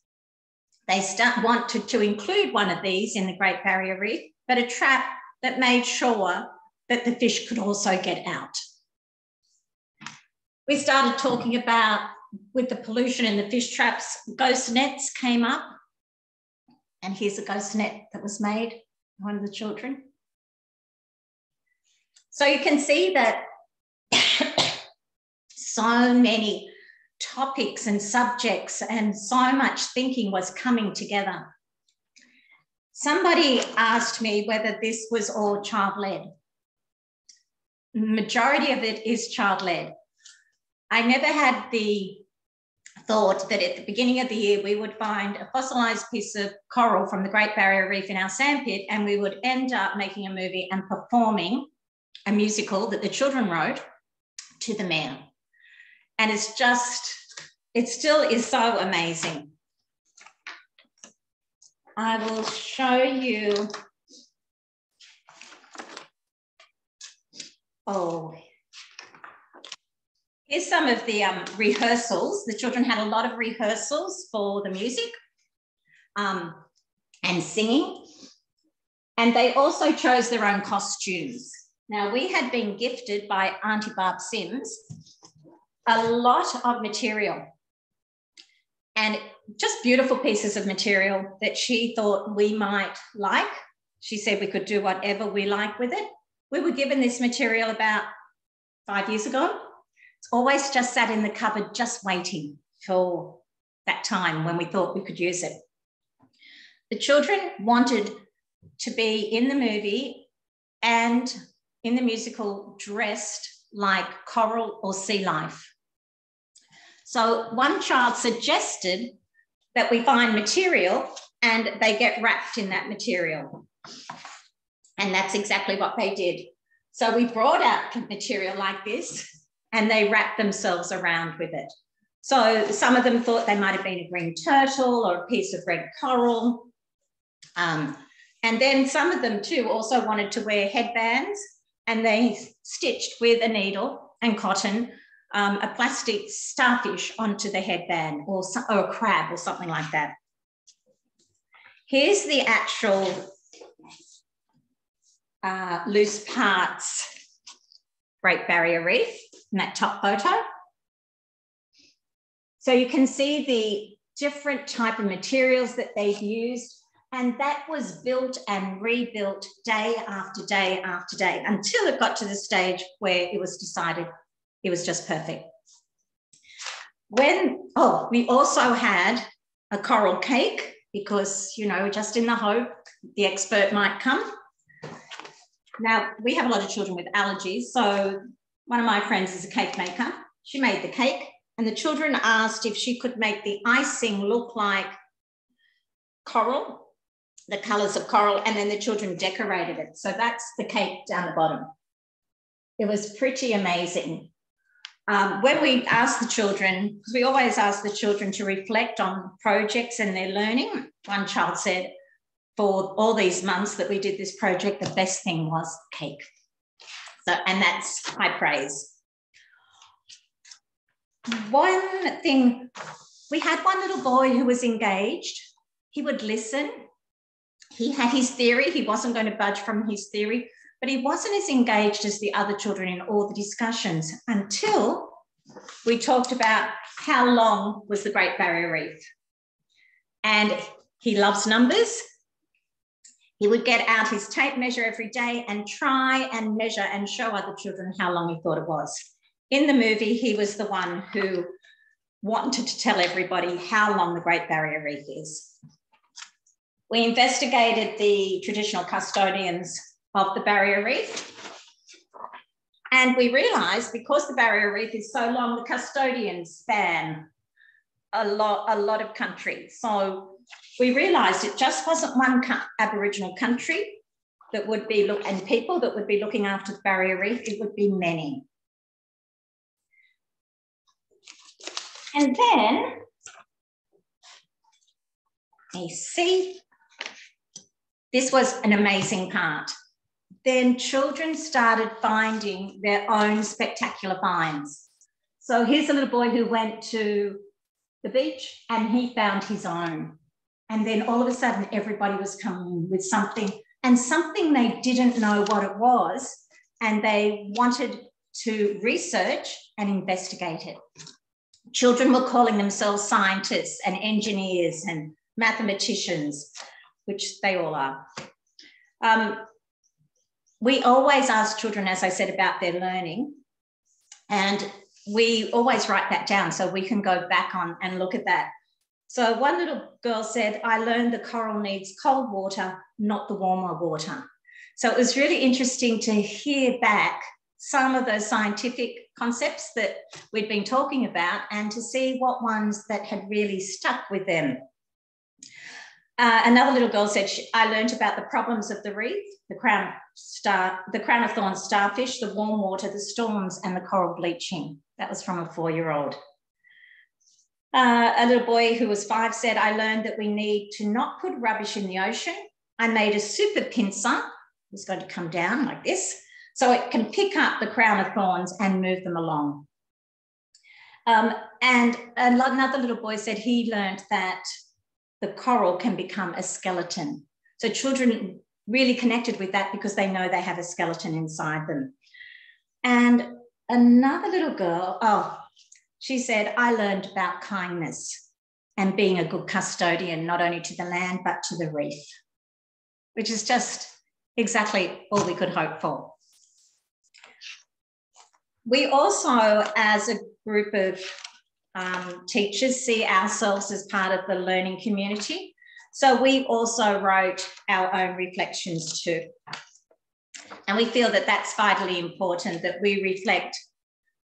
They wanted to include one of these in the Great Barrier Reef, but a trap that made sure that the fish could also get out. We started talking about, with the pollution in the fish traps, ghost nets came up. And here's a ghost net that was made by one of the children. So you can see that so many topics and subjects and so much thinking was coming together. Somebody asked me whether this was all child-led. Majority of it is child-led. I never had the thought that at the beginning of the year we would find a fossilized piece of coral from the Great Barrier Reef in our sandpit, and we would end up making a movie and performing a musical that the children wrote to the mayor. And it's just, it still is so amazing. I will show you Oh, here's some of the rehearsals. The children had a lot of rehearsals for the music and singing. And they also chose their own costumes. Now, we had been gifted by Auntie Barb Sims a lot of material, and just beautiful pieces of material that she thought we might like. She said we could do whatever we like with it. We were given this material about 5 years ago. It's always just sat in the cupboard, just waiting for that time when we thought we could use it. The children wanted to be in the movie and in the musical dressed like coral or sea life. So one child suggested that we find material and they get wrapped in that material. And that's exactly what they did. So we brought out material like this and they wrapped themselves around with it. So some of them thought they might have been a green turtle or a piece of red coral. And then some of them too also wanted to wear headbands, and they stitched with a needle and cotton a plastic starfish onto the headband, or a crab or something like that. Here's the actual loose parts Great Barrier Reef in that top photo. So you can see the different type of materials that they've used, and that was built and rebuilt day after day after day until it got to the stage where it was decided it was just perfect. We also had a coral cake because, you know, just in the hope the expert might come. Now, we have a lot of children with allergies, so one of my friends is a cake maker. She made the cake, and the children asked if she could make the icing look like coral, the colours of coral, and then the children decorated it. So that's the cake down the bottom. It was pretty amazing. When we asked the children, because we always ask the children to reflect on projects and their learning, one child said, for all these months that we did this project, the best thing was cake. So, and that's high praise. One thing, we had one little boy who was engaged. He would listen. He had his theory. He wasn't going to budge from his theory, but he wasn't as engaged as the other children in all the discussions until we talked about how long was the Great Barrier Reef. And he loves numbers. He would get out his tape measure every day and try and measure and show other children how long he thought it was. In the movie, he was the one who wanted to tell everybody how long the Great Barrier Reef is. We investigated the traditional custodians of the Barrier Reef, and we realised because the Barrier Reef is so long, the custodians span a lot of country. So we realised it just wasn't one Aboriginal country that would be and people that would be looking after the Barrier Reef, it would be many. And then, you see, this was an amazing part. Then children started finding their own spectacular finds. So here's a little boy who went to the beach and he found his own. And then all of a sudden, everybody was coming with something, and something they didn't know what it was, and they wanted to research and investigate it. Children were calling themselves scientists and engineers and mathematicians, which they all are. We always ask children, as I said, about their learning, and we always write that down so we can go back on and look at that. So one little girl said, I learned the coral needs cold water, not the warmer water. So it was really interesting to hear back some of those scientific concepts that we'd been talking about and to see what ones that had really stuck with them. Another little girl said, I learned about the problems of the reef, the crown of thorns starfish, the warm water, the storms, and the coral bleaching. That was from a 4-year-old. A little boy who was 5 said, I learned that we need to not put rubbish in the ocean. I made a super pincer, it's going to come down like this, So it can pick up the crown of thorns and move them along. And another little boy said he learned that the coral can become a skeleton. So children really connected with that because they know they have a skeleton inside them. And another little girl, she said, I learned about kindness and being a good custodian, not only to the land, but to the reef, which is just exactly all we could hope for. We also, as a group of teachers, see ourselves as part of the learning community. So we also wrote our own reflections too. And we feel that that's vitally important, that we reflect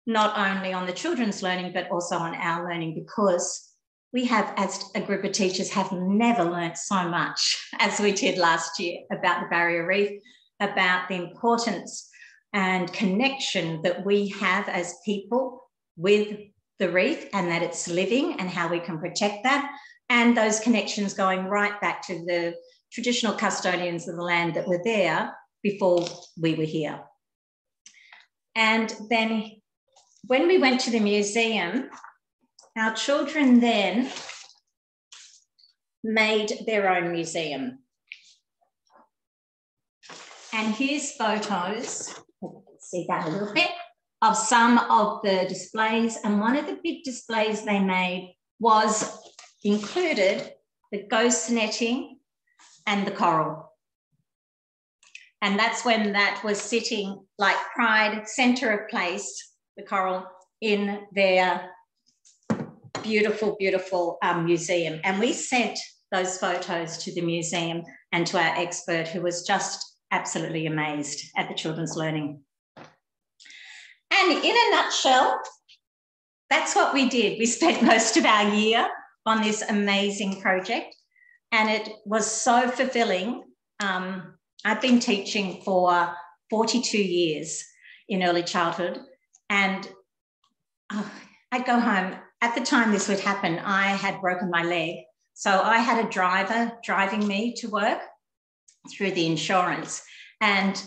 not only on the children's learning, but also on our learning, because we have, as a group of teachers, have never learnt so much as we did last year about the barrier reef, about the importance and connection that we have as people with the reef, and that it's living and how we can protect that. And those connections going right back to the traditional custodians of the land that were there before we were here. And then when we went to the museum, our children then made their own museum. And here's photos, let's see that a little bit, of some of the displays. And one of the big displays they made included the ghost netting and the coral. And that's when that was sitting like pride, centre of place, the coral, in their beautiful, beautiful museum. And we sent those photos to the museum and to our expert, who was just absolutely amazed at the children's learning. And in a nutshell, that's what we did. We spent most of our year on this amazing project, and it was so fulfilling. I've been teaching for 42 years in early childhood, and I'd go home. At the time this would happen, I had broken my leg. So I had a driver driving me to work through the insurance, and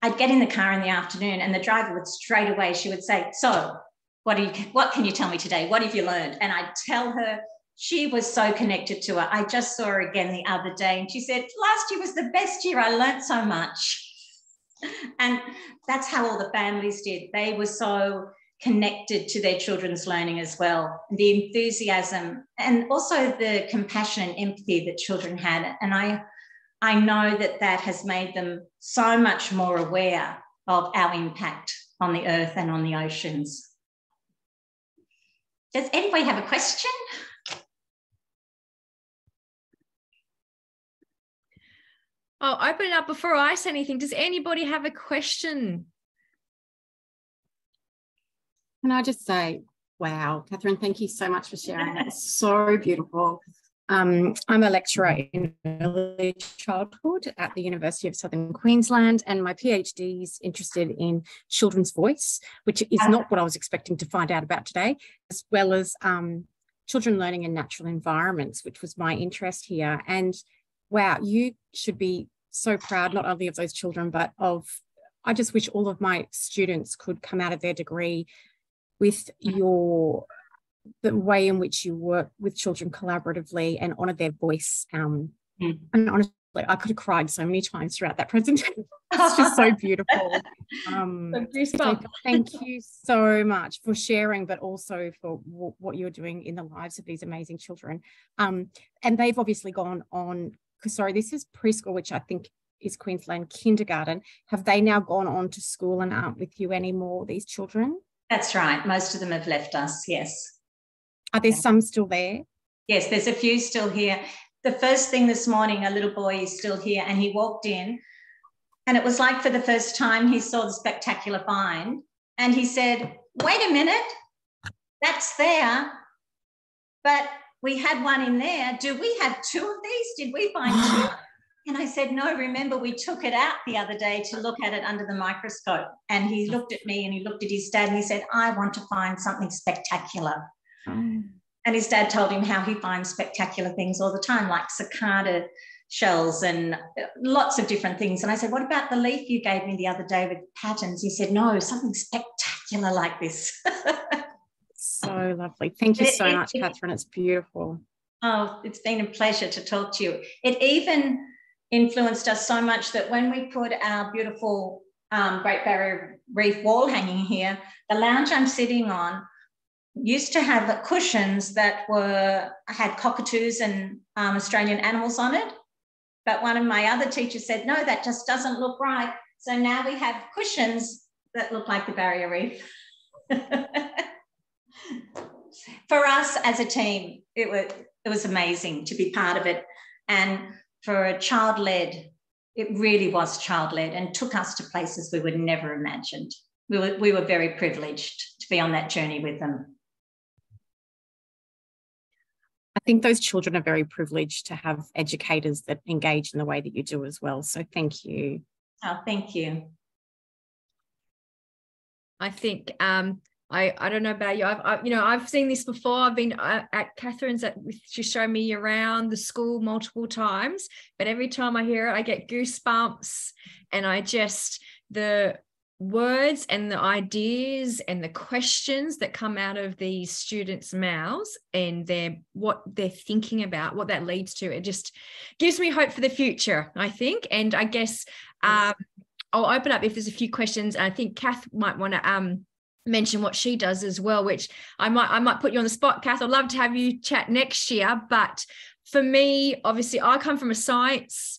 I'd get in the car in the afternoon, and the driver would straight away, she would say, so what can you tell me today? What have you learned? And I'd tell her. She was so connected to her. I just saw her again the other day, and she said, last year was the best year. I learned so much. And that's how all the families did. They were so connected to their children's learning as well. The enthusiasm and also the compassion and empathy that children had. And I know that that has made them so much more aware of our impact on the earth and on the oceans. Does anybody have a question? I'll open it up before I say anything. Does anybody have a question? Can I just say, wow, Catherine, thank you so much for sharing. That's so beautiful. I'm a lecturer in early childhood at the University of Southern Queensland, and my PhD is interested in children's voice, which is not what I was expecting to find out about today, as well as children learning in natural environments, which was my interest here. And wow, you should be so proud, not only of those children, but I just wish all of my students could come out of their degree with the way in which you work with children collaboratively and honour their voice. And honestly, I could have cried so many times throughout that presentation. It's just so beautiful. So thank you so much for sharing, but also for what you're doing in the lives of these amazing children. And they've obviously gone on, sorry, this is preschool, which I think is Queensland kindergarten. Have they now gone on to school and aren't with you anymore, these children? That's right. Most of them have left us, yes. Are there some still there? Yes, there's a few still here. The first thing this morning, a little boy is still here, and he walked in, and it was like for the first time he saw the spectacular find, and he said, wait a minute, that's there, but we had one in there. Do we have two of these? Did we find two? And I said, no, remember, we took it out the other day to look at it under the microscope. And he looked at me and he looked at his dad and he said, I want to find something spectacular. And his dad told him how he finds spectacular things all the time, like cicada shells and lots of different things. And I said, what about the leaf you gave me the other day with patterns? He said, no, something spectacular like this. So lovely. Thank you so much, Catherine. It's beautiful. Oh, it's been a pleasure to talk to you. It even influenced us so much that when we put our beautiful Great Barrier Reef wall hanging here, the lounge I'm sitting on used to have cushions that had cockatoos and Australian animals on it. But one of my other teachers said, no, that just doesn't look right. So now we have cushions that look like the Barrier Reef. For us as a team, it was amazing to be part of it. And for a child-led, it really was child-led and took us to places we would never imagined. We were very privileged to be on that journey with them. I think those children are very privileged to have educators that engage in the way that you do as well. So thank you. Oh, thank you. I think I don't know about you. I've seen this before. I've been at Catherine's. She's shown me around the school multiple times, but every time I hear it, I get goosebumps, and the words and the ideas and the questions that come out of these students' mouths and what they're thinking about, what that leads to, it just gives me hope for the future, I think. And I guess I'll open up if there's a few questions. I think Kath might want to mention what she does as well, which I might put you on the spot, Kath. I'd love to have you chat next year. But for me, obviously, I come from a science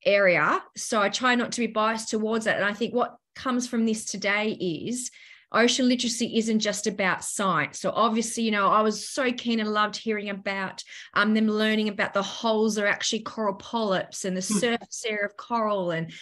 area, so I try not to be biased towards it. And I think what comes from this today is ocean literacy isn't just about science. So obviously, I was so keen and loved hearing about them learning about the holes are actually coral polyps and the surface area of coral, and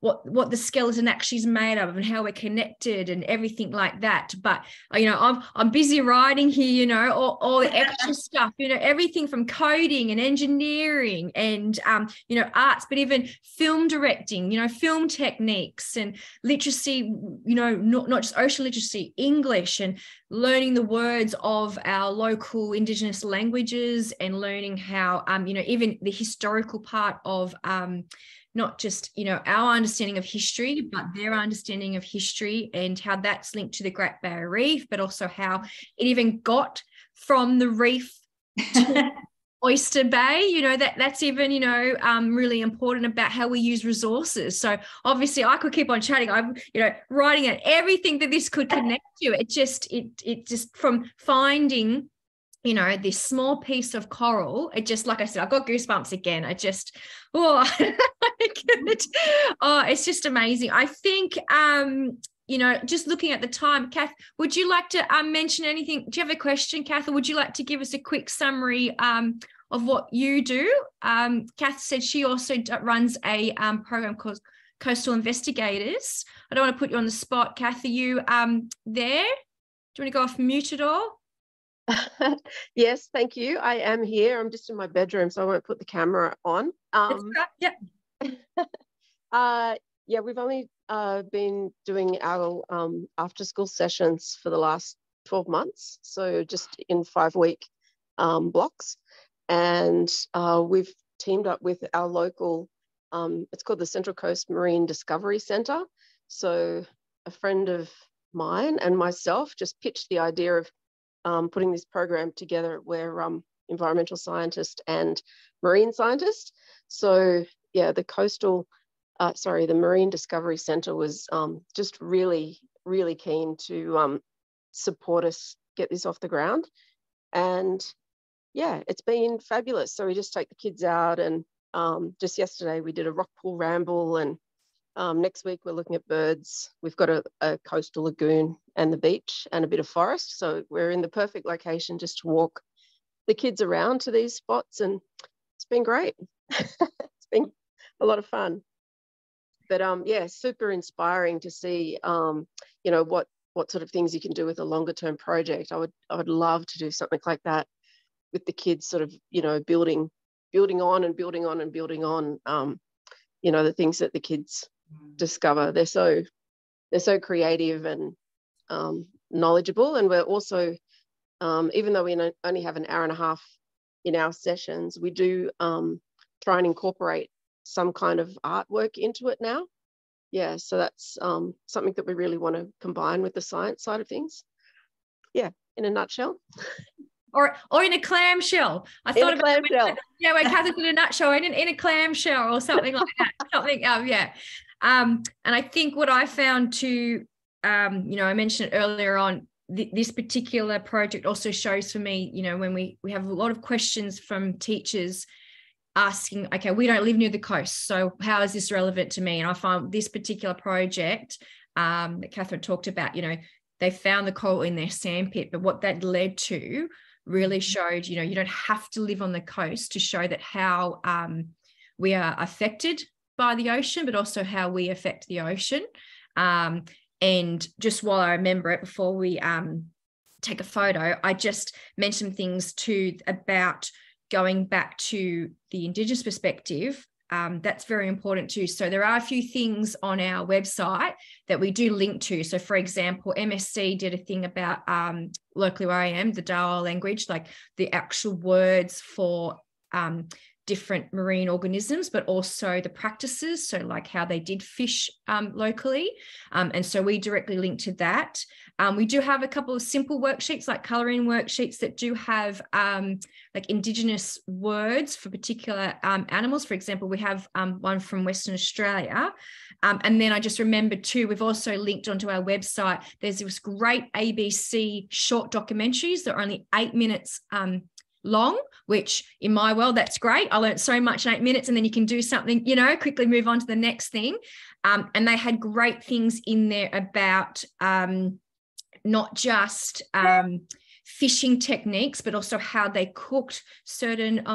what the skeleton actually is made of and how we're connected and everything like that. But I'm busy writing here, all the extra stuff, everything from coding and engineering and arts, but even film directing, film techniques and literacy, not just ocean literacy, English, and learning the words of our local Indigenous languages, and learning how, even the historical part of not just, our understanding of history, but their understanding of history and how that's linked to the Great Barrier Reef, but also how it even got from the reef to Oyster Bay, that's even, really important about how we use resources. So obviously I could keep on chatting. I'm, writing at everything that this could connect to. It just from finding, this small piece of coral, it just, like I said, I've got goosebumps again. I just, it's just amazing. I think, just looking at the time, Kath, would you like to mention anything? Do you have a question, Kath, or would you like to give us a quick summary of what you do? Kath said she also runs a program called Coastal Investigators. I don't want to put you on the spot, Kath. Are you there? Do you want to go off mute at all? Yes, thank you. I am here. I'm just in my bedroom, so I won't put the camera on. Yeah. We've only been doing our after school sessions for the last 12 months, so just in 5-week blocks, and we've teamed up with our local, it's called the Central Coast Marine Discovery Centre. So a friend of mine and myself just pitched the idea of putting this program together. We're environmental scientist and marine scientist. So yeah, the Marine Discovery Centre was just really, really keen to support us get this off the ground. And yeah, it's been fabulous. So we just take the kids out, and just yesterday we did a rock pool ramble, and next week we're looking at birds. We've got a coastal lagoon and the beach and a bit of forest. So we're in the perfect location just to walk the kids around to these spots, and it's been great. It's been a lot of fun. But yeah, super inspiring to see, what sort of things you can do with a longer term project. I would love to do something like that with the kids, sort of, building on and building on and building on, the things that the kids discover. They're so creative and knowledgeable. And we're also, even though we only have an hour and a half in our sessions, we do try and incorporate some kind of artwork into it now. Yeah, so that's something that we really want to combine with the science side of things. Yeah, in a nutshell. Or in a clamshell. I thought about clamshell. Yeah, wait, Catherine, in a nutshell, in a clamshell or something like that. Something, yeah. And I think what I found too, I mentioned it earlier on, this particular project also shows for me, when we have a lot of questions from teachers asking, okay, we don't live near the coast, so how is this relevant to me? And I find this particular project that Catherine talked about, they found the coral in their sandpit, but what that led to really showed, you don't have to live on the coast to show that how we are affected by the ocean, but also how we affect the ocean. And just while I remember it, before we take a photo, I just mentioned things too about going back to the Indigenous perspective. That's very important too. So there are a few things on our website that we do link to. So for example, MSc did a thing about locally where I am, the Dawa language, like the actual words for different marine organisms, but also the practices. So like how they did fish locally. And so we directly link to that. We do have a couple of simple worksheets, like colouring worksheets that do have like Indigenous words for particular animals. For example, we have one from Western Australia. And then I just remembered too, we've also linked onto our website, there's this great ABC short documentaries that are only 8 minutes long, which in my world, that's great. I learned so much in 8 minutes, and then you can do something, quickly move on to the next thing. And they had great things in there about not just fishing techniques, but also how they cooked certain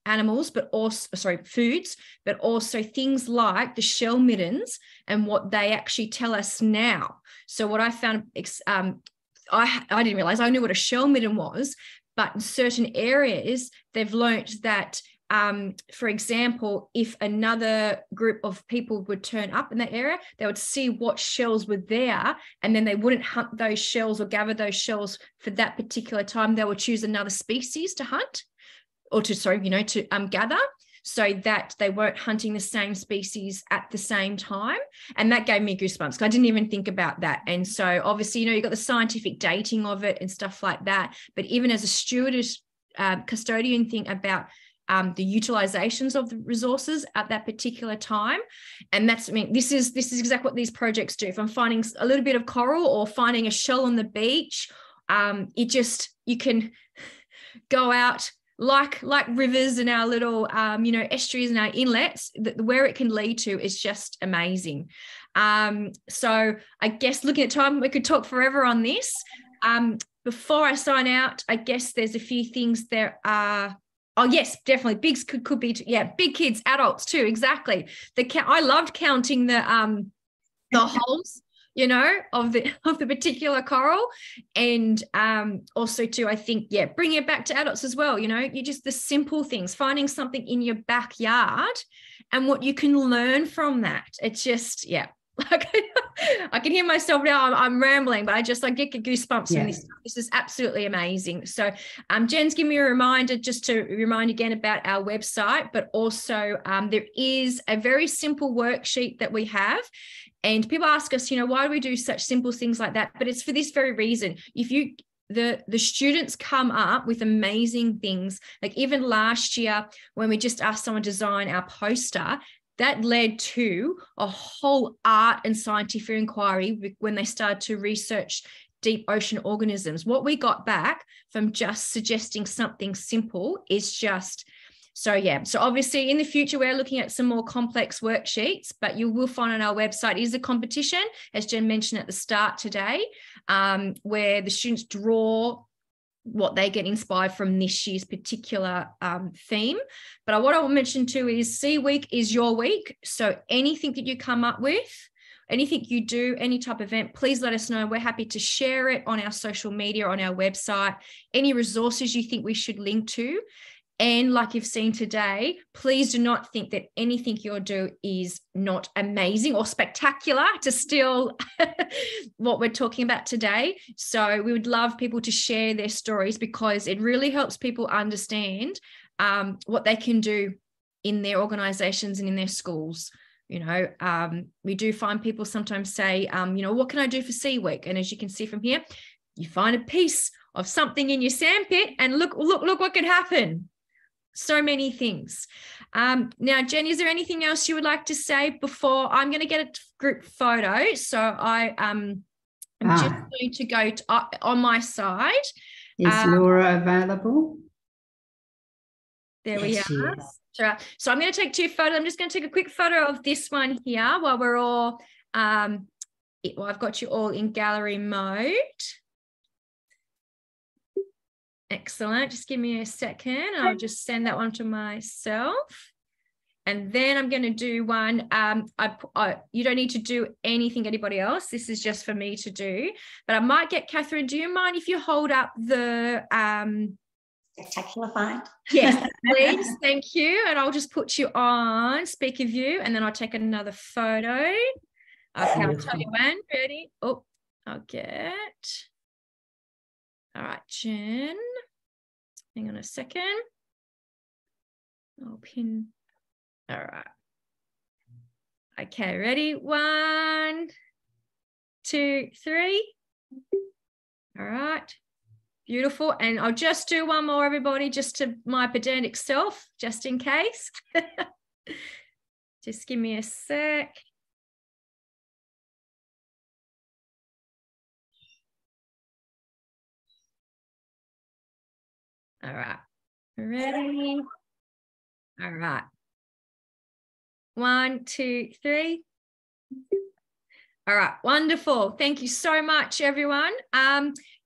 animals, but also, foods, but also things like the shell middens and what they actually tell us now. So what I found, I didn't realize, I knew what a shell midden was, but in certain areas, they've learnt that, for example, if another group of people would turn up in that area, they would see what shells were there, and then they wouldn't hunt those shells or gather those shells for that particular time. They would choose another species to hunt, or to gather, so that they weren't hunting the same species at the same time. And that gave me goosebumps, because I didn't even think about that. And so obviously, you've got the scientific dating of it and stuff like that. But even as a stewardess, custodian thing about the utilizations of the resources at that particular time. And this is exactly what these projects do. If I'm finding a little bit of coral or finding a shell on the beach, you can go out, like rivers and our little, estuaries and our inlets, where it can lead to is just amazing. So I guess looking at time, we could talk forever on this. Before I sign out, I guess there's a few things there are. Oh yes, definitely. Bigs could be, big kids, adults too. Exactly. I loved counting the holes, of the particular coral. And also too, I think, bring it back to adults as well. You just, the simple things, finding something in your backyard and what you can learn from that. It's just, I can hear myself now. I'm rambling, but I get goosebumps from this. This is absolutely amazing. So Jen's giving me a reminder just to remind again about our website, but also there is a very simple worksheet that we have. And people ask us, why do we do such simple things like that? But it's for this very reason. If the students come up with amazing things, like even last year when we just asked someone to design our poster, that led to a whole art and scientific inquiry when they started to research deep ocean organisms. What we got back from just suggesting something simple is just, so obviously in the future, we're looking at some more complex worksheets, but you will find on our website is a competition, as Jen mentioned at the start today, where the students draw what they get inspired from this year's particular theme. But what I will mention too is SeaWeek is your week. So anything that you come up with, anything you do, any type of event, please let us know. We're happy to share it on our social media, on our website, any resources you think we should link to. And like you've seen today, please do not think that anything you'll do is not amazing or spectacular to steal what we're talking about today. So we would love people to share their stories, because it really helps people understand what they can do in their organizations and in their schools. You know, we do find people sometimes say, you know, what can I do for SeaWeek? And as you can see from here, you find a piece of something in your sandpit and look what could happen. So many things. Now, Jen, is there anything else you would like to say before I'm going to get a group photo? So I'm just going to go on my side. Is Laura available? There we are. So I'm going to take two photos. I'm just going to take a quick photo of this one here while we're all, well, I've got you all in gallery mode. Excellent. Just give me a second. I'll just send that one to myself. And then I'm going to do one. You don't need to do anything, anybody else. This is just for me to do. But I might get Catherine. Do you mind if you hold up the spectacular find? Yes, please. Thank you. And I'll just put you on speaker view, and then I'll take another photo. Okay, I'll tell you when. Ready? Oh, I'll get. All right, Jen. Hang on a second. I'll pin. All right. Okay, ready? 1, 2, 3. All right. Beautiful. And I'll just do one more, everybody, just to my pedantic self, just in case. Just give me a sec. All right. Ready? All right. 1, 2, 3. All right, wonderful. Thank you so much, everyone.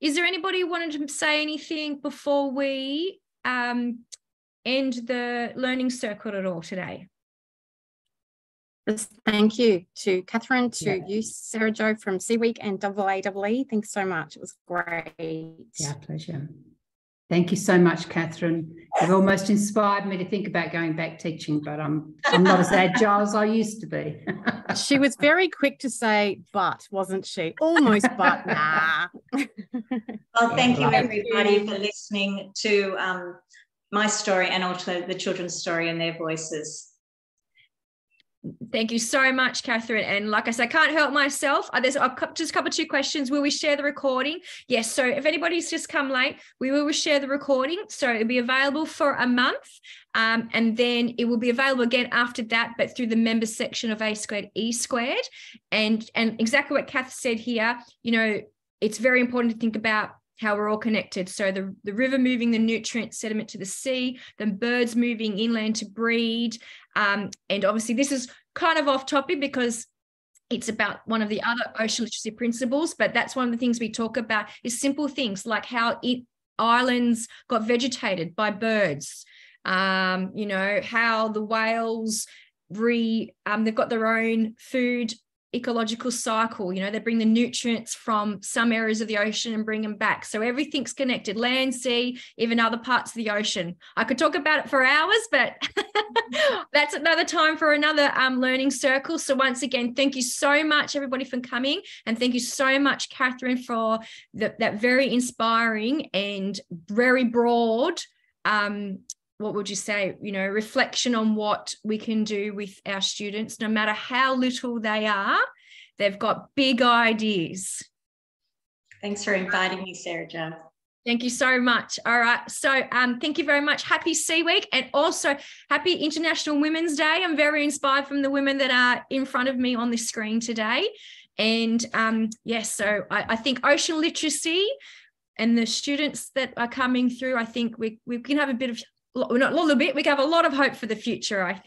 Is there anybody who wanted to say anything before we end the learning circle at all today? Thank you to Catherine, to you, Sarah Jo from SeaWeek and AAE. Thanks so much. It was great. Yeah, pleasure. Thank you so much, Catherine. You've almost inspired me to think about going back teaching, but I'm not as agile as I used to be. She was very quick to say, but, wasn't she? Almost, but nah. Well, thank you, everybody, for listening to my story and also the children's story in their voices. Thank you so much, Catherine. And like I said, I can't help myself. There's just a couple of 2 questions. Will we share the recording? Yes. So if anybody's just come late, we will share the recording. So it'll be available for a month. And then it will be available again after that, but through the members section of A²E². And exactly what Kath said here, you know, it's very important to think about how we're all connected. So the river moving the nutrient sediment to the sea, the birds moving inland to breed. And obviously this is kind of off topic because it's about one of the other ocean literacy principles, but that's one of the things we talk about is simple things like how islands got vegetated by birds, you know, how the whales they've got their own food ecological cycle. You know, they bring the nutrients from some areas of the ocean and bring them back. So everything's connected, land, sea, even other parts of the ocean. I could talk about it for hours, but that's another time for another learning circle. So once again, thank you so much, everybody, for coming. And thank you so much, Catherine, for that very inspiring and very broad what would you say, you know, reflection on what we can do with our students, no matter how little they are, they've got big ideas. Thanks for inviting me, Sarah Jo. Thank you so much. All right. So thank you very much. Happy SeaWeek and also happy International Women's Day. I'm very inspired from the women that are in front of me on the screen today. And yes, so I think ocean literacy and the students that are coming through, I think we can have a bit of, not a little bit, we can have a lot of hope for the future, I